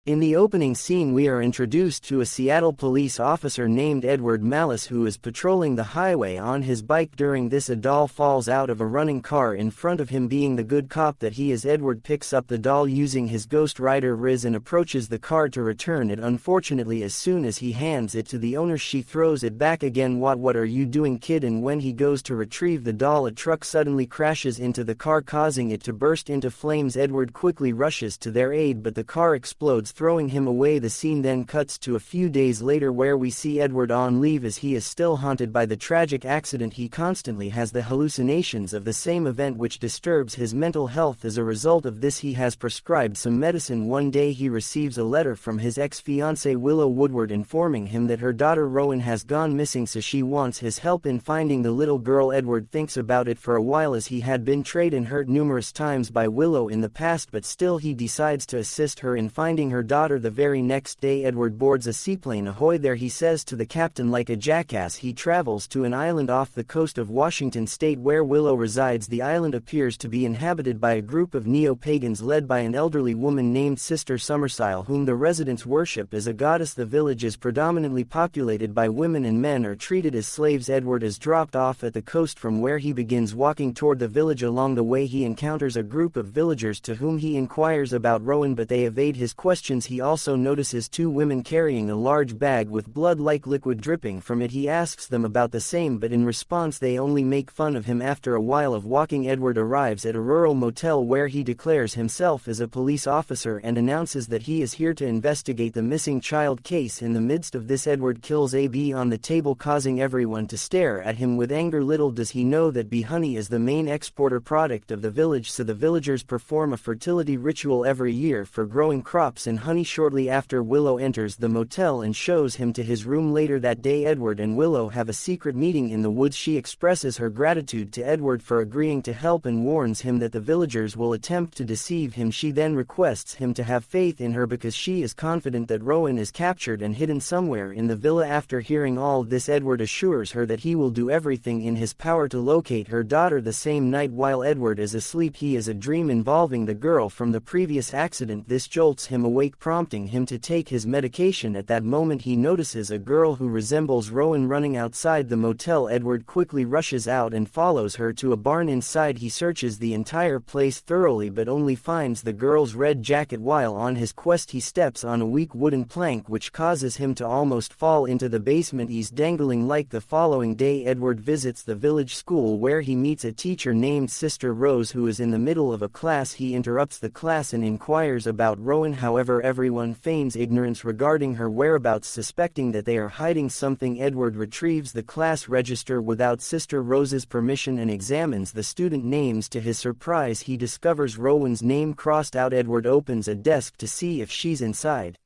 In the opening scene we are introduced to a Seattle police officer named Edward Malice who is patrolling the highway on his bike. During this, a doll falls out of a running car in front of him. Being the good cop that he is, Edward picks up the doll using his Ghost Rider Riz and approaches the car to return it. Unfortunately, as soon as he hands it to the owner, she throws it back again. What are you doing, kid? And when he goes to retrieve the doll, a truck suddenly crashes into the car, causing it to burst into flames. Edward quickly rushes to their aid, but the car explodes, throwing him away. The scene then cuts to a few days later where we see Edward on leave as he is still haunted by the tragic accident. He constantly has the hallucinations of the same event, which disturbs his mental health. As a result of this, he has prescribed some medicine. One day he receives a letter from his ex-fiancée Willow Woodward informing him that her daughter Rowan has gone missing, so she wants his help in finding the little girl. Edward thinks about it for a while as he had been betrayed and hurt numerous times by Willow in the past, but still he decides to assist her in finding her daughter. The very next day, Edward boards a seaplane. Ahoy there, he says to the captain. Like a jackass, he travels to an island off the coast of Washington state where Willow resides. The island appears to be inhabited by a group of neo-pagans led by an elderly woman named Sister Summersile, whom the residents worship as a goddess. The village is predominantly populated by women, and men are treated as slaves. Edward is dropped off at the coast, from where he begins walking toward the village. Along the way he encounters a group of villagers to whom he inquires about Rowan, but they evade his questions. He also notices two women carrying a large bag with blood-like liquid dripping from it. He asks them about the same, but in response they only make fun of him. After a while of walking, Edward arrives at a rural motel where he declares himself as a police officer and announces that he is here to investigate the missing child case. In the midst of this, Edward kills AB on the table, causing everyone to stare at him with anger. Little does he know that bee honey is the main exporter product of the village, so the villagers perform a fertility ritual every year for growing crops and honey. Shortly after, Willow enters the motel and shows him to his room. Later that day, Edward and Willow have a secret meeting in the woods. She expresses her gratitude to Edward for agreeing to help and warns him that the villagers will attempt to deceive him. She then requests him to have faith in her because she is confident that Rowan is captured and hidden somewhere in the villa. After hearing all this, Edward assures her that he will do everything in his power to locate her daughter. The same night, while Edward is asleep, he has a dream involving the girl from the previous accident. This jolts him awake, prompting him to take his medication. At that moment he notices a girl who resembles Rowan running outside the motel. Edward quickly rushes out and follows her to a barn. Inside he searches the entire place thoroughly but only finds the girl's red jacket. While on his quest he steps on a weak wooden plank which causes him to almost fall into the basement he's dangling like. The following day, Edward visits the village school where he meets a teacher named Sister Rose who is in the middle of a class. He interrupts the class and inquires about Rowan. However, everyone feigns ignorance regarding her whereabouts, suspecting that they are hiding something. Edward retrieves the class register without Sister Rose's permission and examines the student names. To his surprise, he discovers Rowan's name crossed out. Edward opens a desk to see if she's inside,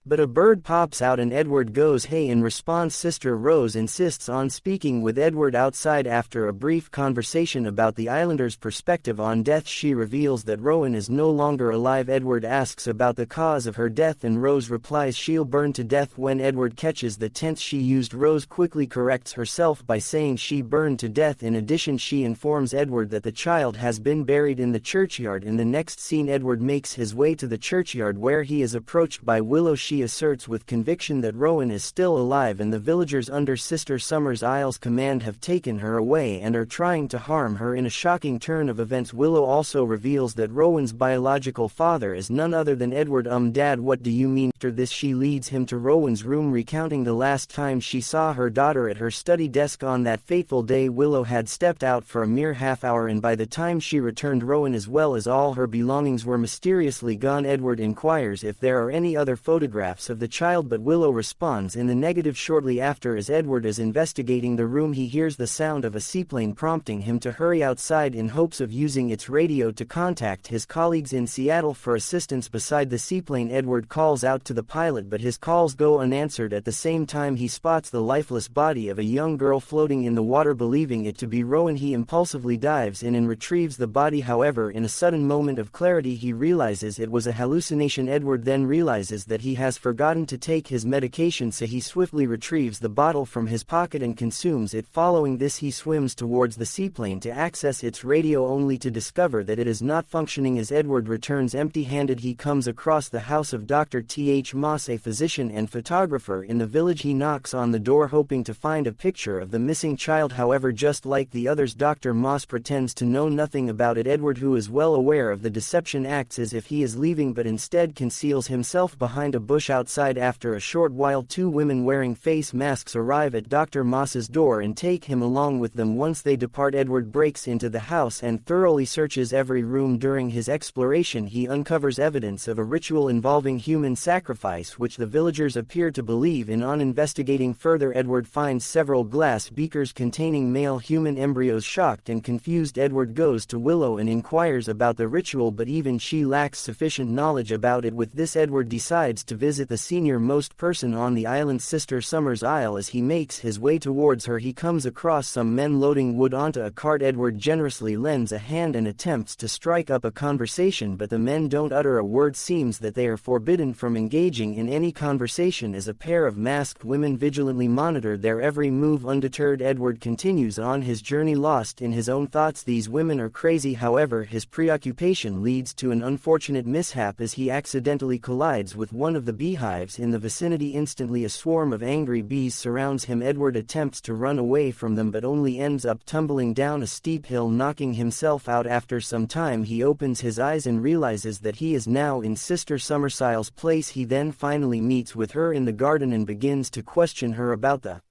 but a bird pops out and Edward goes hey. In response, Sister Rose insists on speaking with Edward outside. After a brief conversation about the islanders' perspective on death, she reveals that Rowan is no longer alive. Edward asks about the cause of her death and Rose replies she'll burn to death. When Edward catches the tense she used, Rose quickly corrects herself by saying she burned to death. In addition, she informs Edward that the child has been buried in the churchyard. In the next scene, Edward makes his way to the churchyard where he is approached by Willow. She asserts with conviction that Rowan is still alive and the villagers under Sister Summersile's command have taken her away and are trying to harm her. In a shocking turn of events, Willow also reveals that Rowan's biological father is none other than Edward. Dad, what do you mean? After this, she leads him to Rowan's room, recounting the last time she saw her daughter at her study desk. On that fateful day, Willow had stepped out for a mere half hour, and by the time she returned, Rowan as well as all her belongings were mysteriously gone. Edward inquires if there are any other photographs of the child, but Willow responds in the negative. Shortly after, as Edward is investigating the room, he hears the sound of a seaplane, prompting him to hurry outside in hopes of using its radio to contact his colleagues in Seattle for assistance. Beside the seaplane, Edward calls out to the pilot, but his calls go unanswered. At the same time, he spots the lifeless body of a young girl floating in the water. Believing it to be Rowan, he impulsively dives in and retrieves the body. However, in a sudden moment of clarity, he realizes it was a hallucination. Edward then realizes that he has has forgotten to take his medication, so he swiftly retrieves the bottle from his pocket and consumes it. Following this, he swims towards the seaplane to access its radio, only to discover that it is not functioning. As Edward returns empty-handed, he comes across the house of Dr. Th. Moss, a physician and photographer in the village. He knocks on the door hoping to find a picture of the missing child. However, just like the others, Dr. Moss pretends to know nothing about it. Edward, who is well aware of the deception, acts as if he is leaving, but instead conceals himself behind a bush outside. After a short while, two women wearing face masks arrive at Dr. Moss's door and take him along with them. Once they depart, Edward breaks into the house and thoroughly searches every room. During his exploration, he uncovers evidence of a ritual involving human sacrifice, which the villagers appear to believe in. On investigating further, Edward finds several glass beakers containing male human embryos. Shocked and confused, Edward goes to Willow and inquires about the ritual, but even she lacks sufficient knowledge about it. With this, Edward decides to visit the senior-most person on the island, Sister Summer's Isle. As he makes his way towards her, he comes across some men loading wood onto a cart. Edward generously lends a hand and attempts to strike up a conversation, but the men don't utter a word. Seems that they are forbidden from engaging in any conversation, as a pair of masked women vigilantly monitor their every move. Undeterred, Edward continues on his journey, lost in his own thoughts. These women are crazy. However, his preoccupation leads to an unfortunate mishap as he accidentally collides with one of the beehives in the vicinity. Instantly, a swarm of angry bees surrounds him. Edward attempts to run away from them, but only ends up tumbling down a steep hill, knocking himself out. After some time, he opens his eyes and realizes that he is now in Sister Summersile's place. He then finally meets with her in the garden and begins to question her about the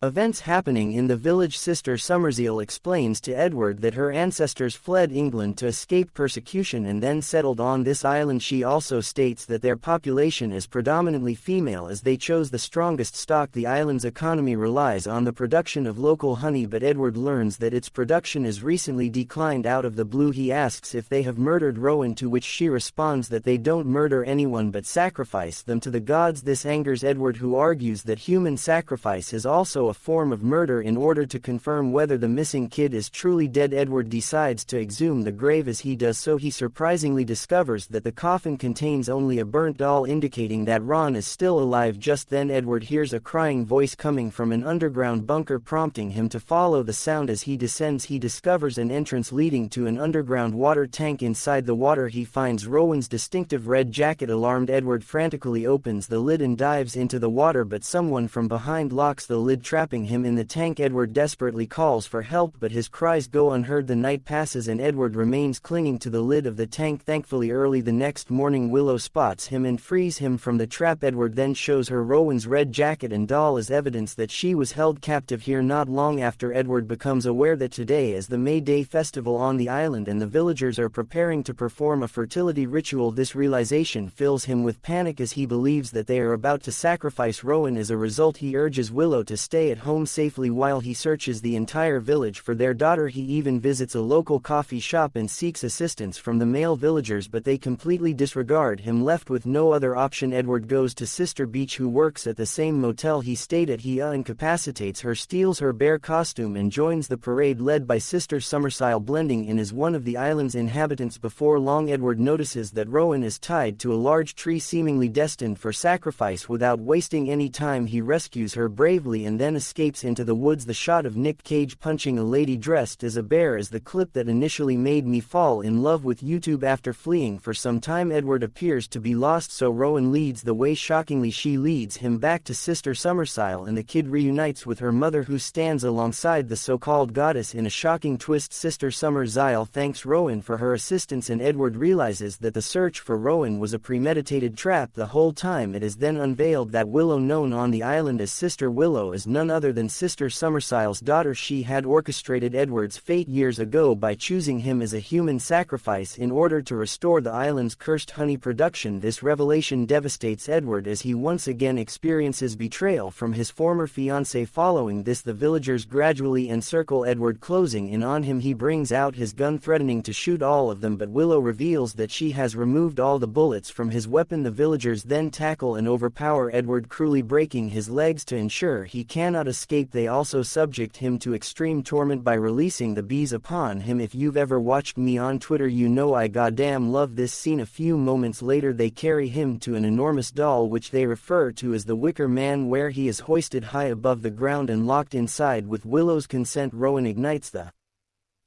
events happening in the village. Sister Summersile explains to Edward that her ancestors fled England to escape persecution and then settled on this island. She also states that their population is predominantly female, as they chose the strongest stock. The island's economy relies on the production of local honey, but Edward learns that its production is recently declined. Out of the blue, he asks if they have murdered Rowan, to which she responds that they don't murder anyone but sacrifice them to the gods. This angers Edward, who argues that human sacrifice is also a form of murder. In order to confirm whether the missing kid is truly dead, Edward decides to exhume the grave. As he does so, he surprisingly discovers that the coffin contains only a burnt doll, indicating that Ron is still alive. Just then, Edward hears a crying voice coming from an underground bunker, prompting him to follow the sound. As he descends, he discovers an entrance leading to an underground water tank. Inside the water, he finds Rowan's distinctive red jacket. Alarmed, Edward frantically opens the lid and dives into the water, but someone from behind locks the lid, trapping him in the tank. Edward desperately calls for help, but his cries go unheard. The night passes and Edward remains clinging to the lid of the tank. Thankfully, early the next morning, Willow spots him and frees him from the trap. Edward then shows her Rowan's red jacket and doll as evidence that she was held captive here. Not long after, Edward becomes aware that today is the May Day festival on the island and the villagers are preparing to perform a fertility ritual. This realization fills him with panic as he believes that they are about to sacrifice Rowan. As a result, he urges Willow to stay at home safely while he searches the entire village for their daughter. He even visits a local coffee shop and seeks assistance from the male villagers, but they completely disregard him. Left with no other option, Edward goes to Sister Beach, who works at the same motel he stayed at. He incapacitates her, steals her bear costume, and joins the parade led by Sister Summersile, blending in as one of the island's inhabitants. Before long, Edward notices that Rowan is tied to a large tree, seemingly destined for sacrifice. Without wasting any time, he rescues her bravely and then escapes into the woods. The shot of Nick Cage punching a lady dressed as a bear is the clip that initially made me fall in love with YouTube. After fleeing for some time, Edward appears to be lost, so Rowan leads the way. Shockingly, she leads him back to Sister Summersile, and the kid reunites with her mother, who stands alongside the so-called goddess. In a shocking twist, Sister Summersile thanks Rowan for her assistance, and Edward realizes that the search for Rowan was a premeditated trap the whole time. It is then unveiled that Willow, known on the island as Sister Willow, is none other than Sister Summersile's daughter. She had orchestrated Edward's fate years ago by choosing him as a human sacrifice in order to restore the island's cursed honey production. This revelation devastates Edward as he once again experiences betrayal from his former fiancée. Following this, the villagers gradually encircle Edward, closing in on him. He brings out his gun, threatening to shoot all of them, but Willow reveals that she has removed all the bullets from his weapon. The villagers then tackle and overpower Edward, cruelly breaking his legs to ensure he cannot cannot escape. They also subject him to extreme torment by releasing the bees upon him. If you've ever watched me on Twitter, you know I goddamn love this scene. A few moments later they carry him to an enormous doll which they refer to as the Wicker Man, where he is hoisted high above the ground and locked inside. With Willow's consent, Rowan ignites the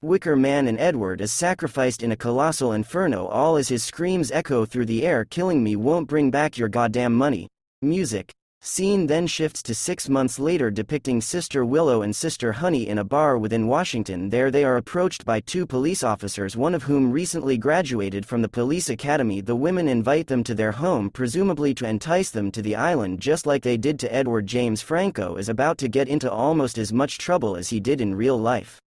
Wicker Man and Edward is sacrificed in a colossal inferno, all as his screams echo through the air. "Killing me won't bring back your goddamn money." Music. Scene then shifts to 6 months later, depicting Sister Willow and Sister Honey in a bar within Washington. There they are approached by 2 police officers, one of whom recently graduated from the police academy. The women invite them to their home, presumably to entice them to the island, just like they did to Edward. James Franco is about to get into almost as much trouble as he did in real life.